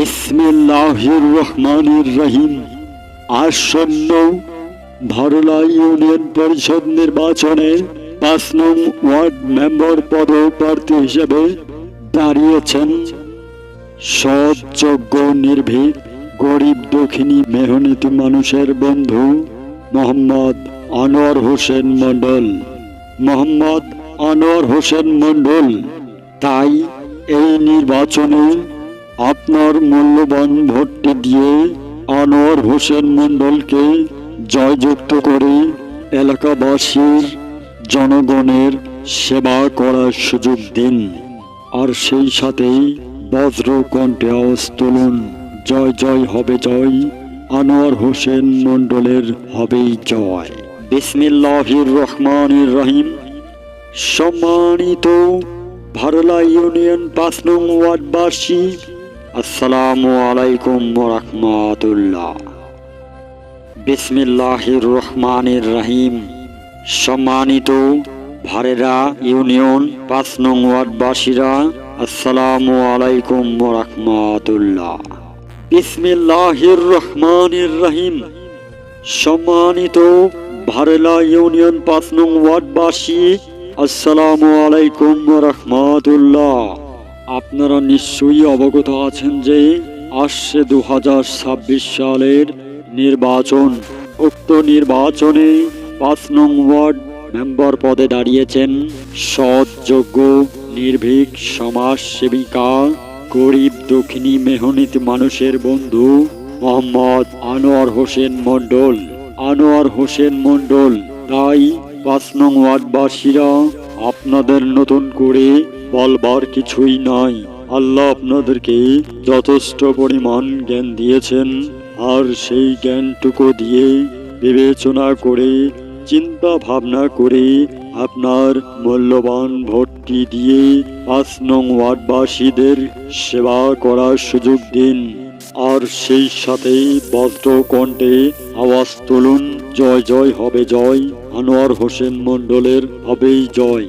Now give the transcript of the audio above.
বিসমিল্লাহির রহমানির রহিম। আসন্ন ভরলা ইউনিয়ন পরিষদ নির্বাচনে ৫ নং ওয়ার্ড মেম্বার পদপ্রার্থী হিসেবে দাঁড়িয়েছেন সৎ, যোগ্য, নির্ভীক, গরিব, দক্ষিণী, মেহনতি মানুষের বন্ধু মোহাম্মদ আনোয়ার হোসেন মণ্ডল। মোহাম্মদ আনোয়ার হোসেন মণ্ডল। তাই এই নির্বাচনে আপনার মূল্যবান ভোটটি দিয়ে আনোয়ার হোসেন মণ্ডলকে জয়যুক্ত করে এলাকাবাসীর, জনগণের সেবা করার সুযোগ দিন। আর সেই সাথেই বজ্র কণ্ঠে আওয়াজ তুলুন, জয় জয় হবে জয়, আনোয়ার হোসেন মণ্ডলের হবেই জয়। বিসমিল্লাহির রহমানির রহিম। সম্মানিত ভরলা ইউনিয়ন ৫ নং ওয়ার্ডবাসী, আসসালামু আলাইকুম ওয়া রাহমাতুল্লাহ। বিসমিল্লাহির রহমানির রহিম। সম্মানিত ভরলা ইউনিয়ন ৫ নং ওয়ার্ডবাসীরা, আসসালামু আলাইকুম ওয়া রাহমাতুল্লাহ। বিসমিল্লাহির রহমানির রহিম। সম্মানিত ভরলা ইউনিয়ন ৫ নং ওয়ার্ডবাসী, আসসালামু আলাইকুম ওয়া রাহমাতুল্লাহ। আপনারা নিশ্চয়ই অবগত আছেন যে আসছে ২০২৬ সালের নির্বাচন। উক্ত নির্বাচনে ৫ নং ওয়ার্ড মেম্বার পদে দাঁড়িয়েছেন সৎ, যোগ্য, নির্ভীক, সমাজসেবিকা, গরিব, দক্ষিণী, মেহনতি মানুষের বন্ধু মোহাম্মদ আনোয়ার হোসেন মণ্ডল। আনোয়ার হোসেন মণ্ডল। তাই ৫ নং ওয়ার্ডবাসীরা, আপনাদের নতুন করে বলবার কিছুই নাই। আল্লাহ আপনাদেরকে যথেষ্ট পরিমাণ জ্ঞান দিয়েছেন, আর সেই জ্ঞানটুকু দিয়ে বিবেচনা করে, চিন্তা ভাবনা করে আপনার মূল্যবান ভোটটি দিয়ে ৫ নং ওয়ার্ডবাসীদের সেবা করার সুযোগ দিন। আর সেই সাথেই বজ্র কণ্ঠে আওয়াজ তুলুন, জয় জয় হবে জয়, আনোয়ার হোসেন মণ্ডলের হবেই জয়।